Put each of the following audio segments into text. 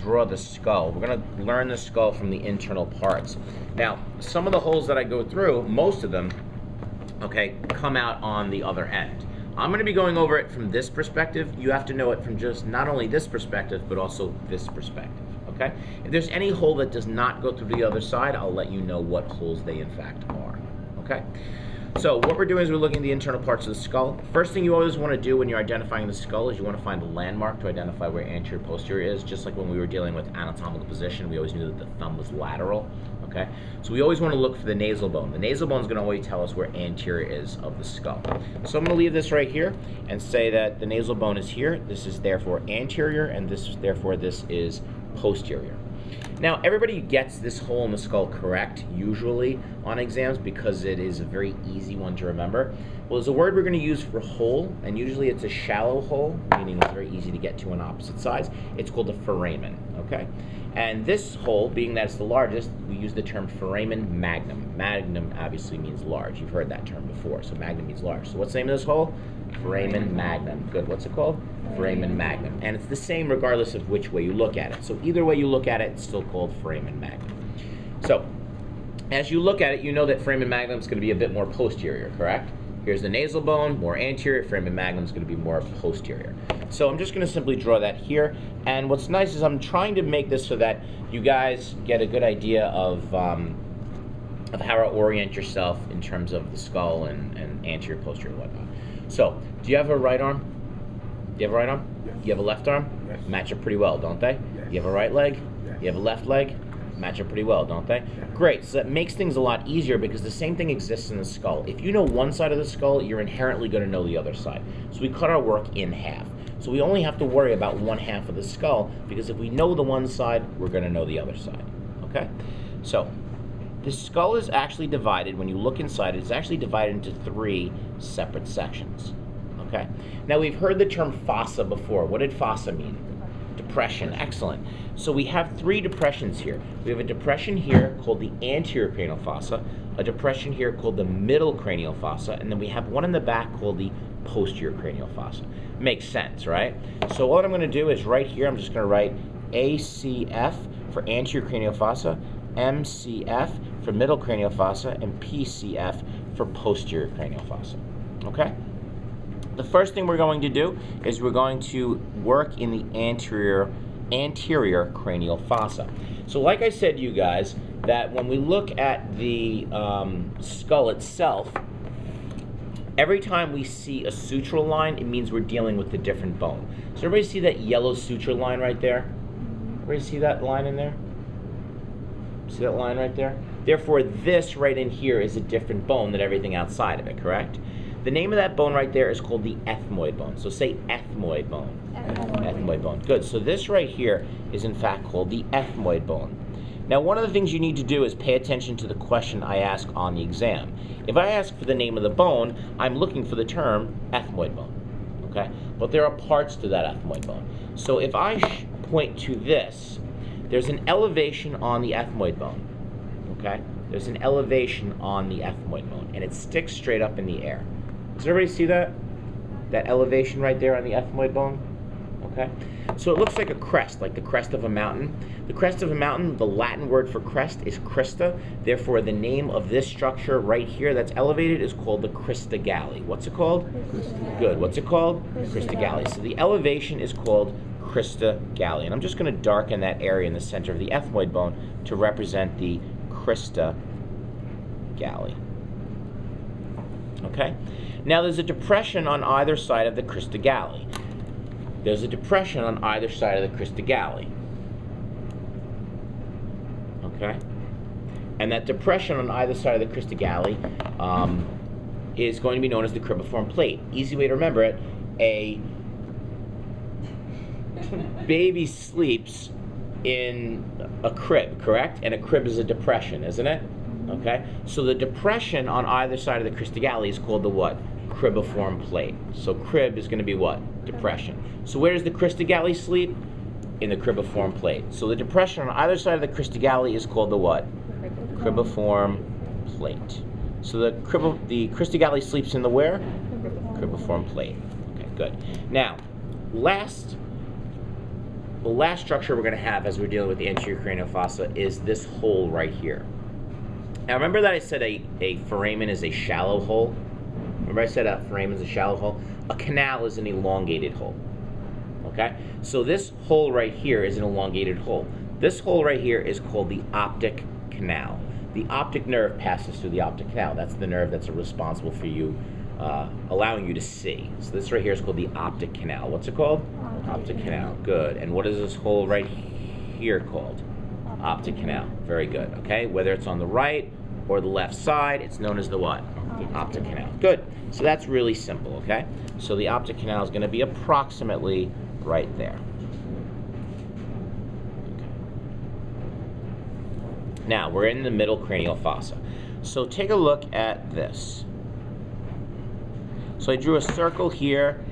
draw the skull. We're going to learn the skull from the internal parts. Now, some of the holes that I go through, most of them, okay, come out on the other end. I'm going to be going over it from this perspective. You have to know it from just not only this perspective, but also this perspective, okay? If there's any hole that does not go through the other side, I'll let you know what holes they in fact are, okay? So what we're doing is we're looking at the internal parts of the skull. First thing you always want to do when you're identifying the skull is you want to find a landmark to identify where anterior posterior is. Just like when we were dealing with anatomical position, we always knew that the thumb was lateral. Okay, so we always want to look for the nasal bone. The nasal bone is going to always tell us where anterior is of the skull. So I'm going to leave this right here and say that the nasal bone is here. This is therefore anterior, and this is posterior. Now, everybody gets this hole in the skull correct, usually, on exams because it is a very easy one to remember. Well, there's a word we're going to use for hole, and usually it's a shallow hole, meaning it's very easy to get to on opposite sides. It's called a foramen, okay? And this hole, being that it's the largest, we use the term foramen magnum. Magnum obviously means large. You've heard that term before, so magnum means large. So what's the name of this hole? Foramen magnum. Good. What's it called? Foramen magnum. And it's the same regardless of which way you look at it. So either way you look at it, it's still called foramen magnum. So as you look at it, you know that foramen magnum is going to be a bit more posterior, correct? Here's the nasal bone, more anterior. Foramen magnum is going to be more posterior. So I'm just going to simply draw that here. And what's nice is I'm trying to make this so that you guys get a good idea of how to orient yourself in terms of the skull and anterior, posterior, and whatnot. So, do you have a right arm? Do you have a right arm? Yes. You have a left arm? Yes. Match up pretty well, don't they? Yes. You have a right leg? Yes. You have a left leg? Match up pretty well, don't they? Yes. Great, so that makes things a lot easier because the same thing exists in the skull. If you know one side of the skull, you're inherently going to know the other side. So we cut our work in half. So we only have to worry about one half of the skull because if we know the one side, we're going to know the other side, okay? So, the skull is actually divided, when you look inside, it's actually divided into 3 separate sections, okay? Now, we've heard the term fossa before. What did fossa mean? Depression, excellent. So we have 3 depressions here. We have a depression here called the anterior cranial fossa, a depression here called the middle cranial fossa, and then we have one in the back called the posterior cranial fossa. Makes sense, right? So what I'm going to do is right here, I'm just going to write ACF for anterior cranial fossa, MCF for middle cranial fossa, and PCF for posterior cranial fossa, okay? The first thing we're going to do is we're going to work in the anterior cranial fossa. So like I said to you guys, that when we look at the skull itself, every time we see a sutural line, it means we're dealing with a different bone. So everybody see that yellow suture line right there? Everybody see that line in there? See that line right there? Therefore, this right in here is a different bone than everything outside of it, correct? The name of that bone right there is called the ethmoid bone. So say ethmoid bone. Ethmoid bone. Good. So this right here is in fact called the ethmoid bone. Now, one of the things you need to do is pay attention to the question I ask on the exam. If I ask for the name of the bone, I'm looking for the term ethmoid bone, okay? But there are parts to that ethmoid bone. So if I point to this, there's an elevation on the ethmoid bone, okay? There's an elevation on the ethmoid bone, and it sticks straight up in the air. Does everybody see that? That elevation right there on the ethmoid bone? Okay? So it looks like a crest, like the crest of a mountain. The crest of a mountain, the Latin word for crest is crista. Therefore, the name of this structure right here that's elevated is called the crista galli. What's it called? Good. What's it called? Crista galli. So the elevation is called crista galli. And I'm just going to darken that area in the center of the ethmoid bone to represent the crista galli. Okay? Now there's a depression on either side of the crista galli. There's a depression on either side of the crista galli. Okay? And that depression on either side of the crista galli is going to be known as the cribriform plate. Easy way to remember it, a baby sleeps in a crib, correct? And a crib is a depression, isn't it? Okay? So the depression on either side of the crista galli is called the what? Cribriform plate. So crib is going to be what? Depression. So where does the crista galli sleep? In the cribriform plate. So the depression on either side of the crista galli is called the what? Cribriform plate. So the crista galli sleeps in the where? Cribriform plate. Okay, good. Now, last the last structure we're going to have as we're dealing with the anterior cranial fossa is this hole right here. Now remember that I said a foramen is a shallow hole? Remember I said a foramen is a shallow hole? A canal is an elongated hole. Okay? So this hole right here is an elongated hole. This hole right here is called the optic canal. The optic nerve passes through the optic canal. That's the nerve that's responsible for you, allowing you to see. So this right here is called the optic canal. What's it called? Optic canal. Good. And what is this hole right here called? Optic canal. Very good. Okay? Whether it's on the right or the left side, it's known as the what? Optic canal. Good. So that's really simple, okay? So the optic canal is going to be approximately right there. Okay. Now, we're in the middle cranial fossa. So take a look at this. So I drew a circle here,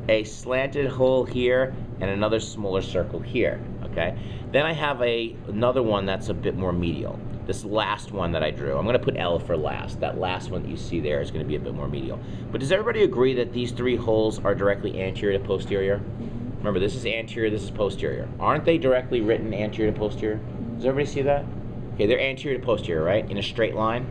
a slanted hole here, and another smaller circle here, okay? Then I have another one that's a bit more medial. This last one that I drew, I'm going to put L for last. That last one that you see there is going to be a bit more medial. But does everybody agree that these three holes are directly anterior to posterior? Remember, this is anterior, this is posterior. Aren't they directly written anterior to posterior? Does everybody see that? Okay, they're anterior to posterior, right? In a straight line.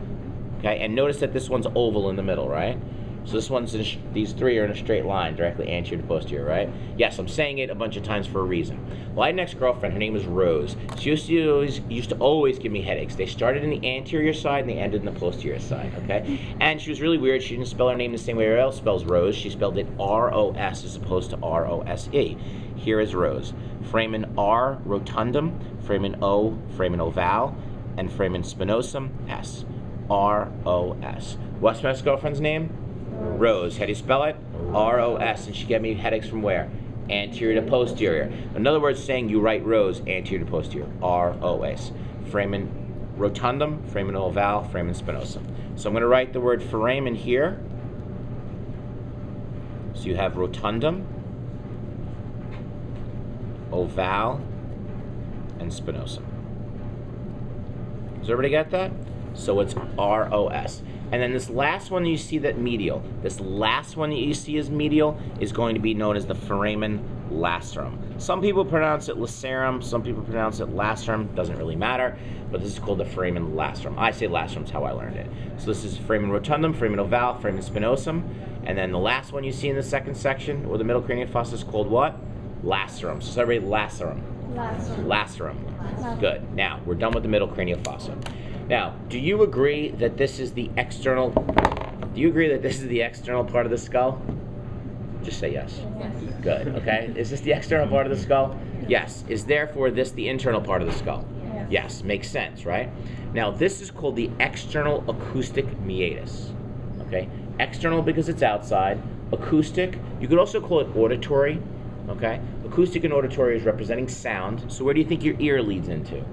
Okay, and notice that this one's oval in the middle, right? So this one's these three are in a straight line, directly anterior to posterior, right? Yes, I'm saying it a bunch of times for a reason. Well, I had an ex-girlfriend. Her name was Rose. She used to always give me headaches. They started in the anterior side and they ended in the posterior side, okay? And she was really weird. She didn't spell her name the same way everyone else spells Rose. She spelled it R-O-S as opposed to R-O-S-E. Here is Rose. Foramen R, rotundum. Foramen O, foramen ovale. And foramen spinosum, S. R-O-S. What's my ex-girlfriend's name? Rose. How do you spell it? R-O-S. And she gave me headaches from where? Anterior to posterior. In other words, saying you write Rose anterior to posterior. R-O-S. Foramen rotundum, foramen ovale, foramen spinosum. So I'm going to write the word foramen here. So you have rotundum, ovale, and spinosum. Does everybody get that? So it's R-O-S. And then this last one you see that medial, this last one that you see as medial is going to be known as the foramen lacerum. Some people pronounce it lacerum, some people pronounce it lacerum, doesn't really matter, but this is called the foramen lacerum. I say lacerum is how I learned it. So this is foramen rotundum, foramen ovale, foramen spinosum, and then the last one you see in the second section, or the middle cranial fossa, is called what? Lacerum. So everybody, lacerum. Lacerum. Lacerum. Good. Now, we're done with the middle cranial fossa. Now, do you agree that this is the external? Do you agree that this is the external part of the skull? Just say yes. Yes. Good. Okay. Is this the external part of the skull? Yes. Is therefore this the internal part of the skull? Yes. Yes. Makes sense, right? Now, this is called the external acoustic meatus. Okay. External because it's outside. Acoustic. You could also call it auditory. Okay. Acoustic and auditory is representing sound. So where do you think your ear leads into?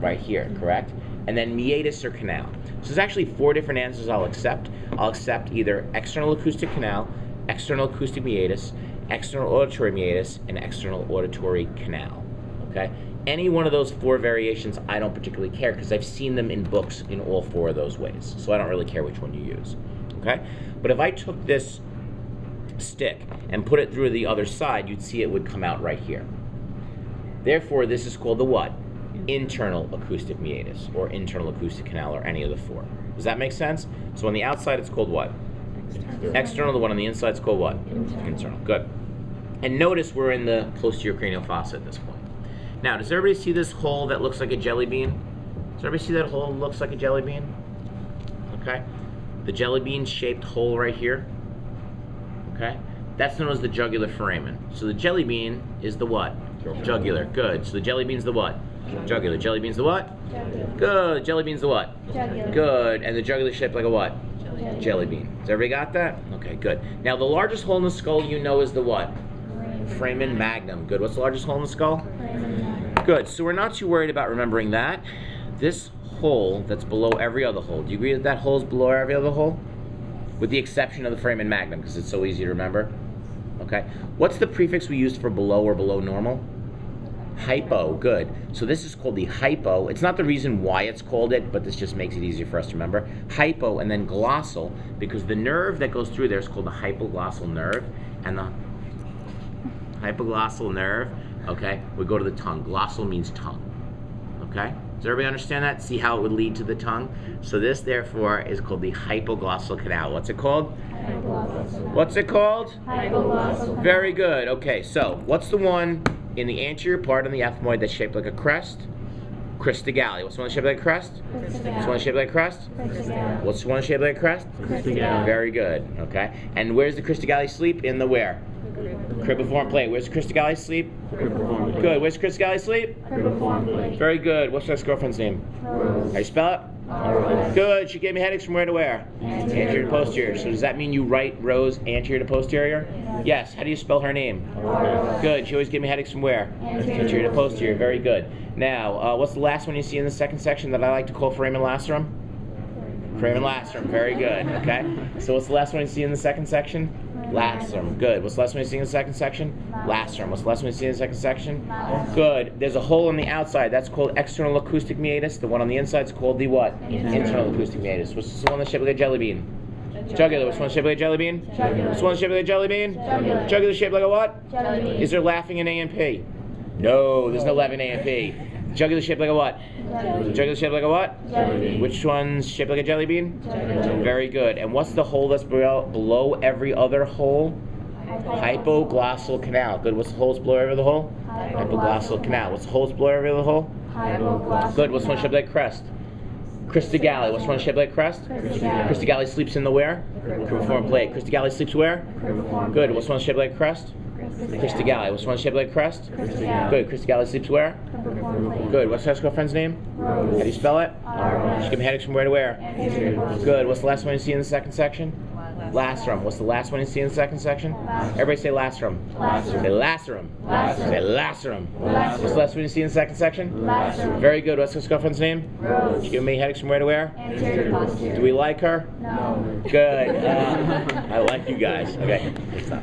Right here. Correct. And then meatus or canal. So there's actually 4 different answers I'll accept. I'll accept either external acoustic canal, external acoustic meatus, external auditory meatus, and external auditory canal. Okay? Any one of those 4 variations, I don't particularly care because I've seen them in books in all 4 of those ways. So I don't really care which one you use. Okay? But if I took this stick and put it through the other side, you'd see it would come out right here. Therefore, this is called the what? Internal acoustic meatus, or internal acoustic canal, or any of the 4. Does that make sense? So on the outside it's called what? External. The one on the inside is called what? Internal. Good. And notice we're in the posterior cranial fossa at this point. Now, does everybody see this hole that looks like a jelly bean? Does everybody see that hole that looks like a jelly bean? Okay. The jelly bean shaped hole right here. Okay. That's known as the jugular foramen. So the jelly bean is the what? Jugular. Good. So the jelly bean's the what? Jugular. Jelly bean's the what? Jugular. Good. Jelly bean's the what? Jugular. Good. And the jugular shaped like a what? Jelly bean. Has everybody got that? Okay, good. Now the largest hole in the skull you know is the what? Foramen magnum. Good. What's the largest hole in the skull? Good. So we're not too worried about remembering that. This hole that's below every other hole. Do you agree that that hole is below every other hole? With the exception of the foramen magnum, because it's so easy to remember. Okay. What's the prefix we used for below or below normal? Hypo. Good. So this is called the hypo. It's not the reason why it's called it, but this just makes it easier for us to remember. Hypo and then glossal, because the nerve that goes through there is called the hypoglossal nerve, and the hypoglossal nerve Okay? We go to the tongue. Glossal means tongue. Okay? Does everybody understand that? See how it would lead to the tongue? So this, therefore, is called the hypoglossal canal. What's it called? Hypoglossal. What's it called? Hypoglossal. Very good. Okay, so what's the one in the anterior part of the ethmoid that's shaped like a crest? Cristagalli. What's the one shaped like a crest? What's the one shaped like a crest? Cristagalli. What's the one shaped like a crest? Cristagalli. Very good. Okay. And where's the Cristagalli sleep? In the where? Cribriform plate. Where's the Cristagalli sleep? Cribriform. Good. Where's the Cristagalli sleep? Cribriform plate. Very good. What's your ex-girlfriend's name? Rose. How you spell it? R-O-S. Good. She gave me headaches from where to where? Anterior. to posterior. So does that mean you write Rose anterior to posterior? Yes. How do you spell her name? R-O-S. Good. She always gave me headaches from where? Anterior to posterior. Very good. Now, what's the last one you see in the second section that I like to call foramen lacerum? Foramen lacerum. Very good. Okay. So what's the last one you see in the second section? Lacerum. Good. What's the last one you see in the second section? Lacerum. What's the last one you see in the second section? Good. There's a hole on the outside. That's called external acoustic meatus. The one on the inside is called the what? Internal acoustic meatus. What's the one that's shaped like a jelly bean? Jugular. What's the one shaped like a jelly bean? Jugular. What's the one shaped like a jelly bean? Jugular. Jugular shaped like a what? Jelly bean. Is there laughing in A and P? No, there's no laughing in A and P. Jugular shaped like a what? Jelly bean. Jugular shaped like a what? Jelly bean. Which one's shaped like a jelly bean? Jelly bean. Very good. And what's the hole that's below every other hole? Hypoglossal canal. Good. What's the holes below every other hole? Hypoglossal canal. What's the holes below every other hole? Hypoglossal. Good. What's one shaped like crest? Cristagalli. What's one shaped like crest? Cristagalli. Cristagalli sleeps in the where? Cribriform plate. Cristagalli sleeps where? Cribriform. Good. What's one shaped like crest? Cristagalli. What's one shaped like crest? Cristagalli. Good. Cristagalli sleeps where? Cribriform plate. Good. What's your girlfriend's name? Rose. How do you spell it? R-O-S. She gave me headaches from where to where? Anterior to posterior. Good. What's the last one you see in the second section? Lacerum. What's the last one you see in the second section? Everybody say lacerum. Lacerum. Say lacerum. Lacerum. Say lacerum. Lacerum. What's the last one you see in the second section? Lacerum. Very good. What's your girlfriend's name? Rose. She gave me headaches from where to where? Anterior to posterior. Do we like her? No. Good. I like you guys. Okay. Stop.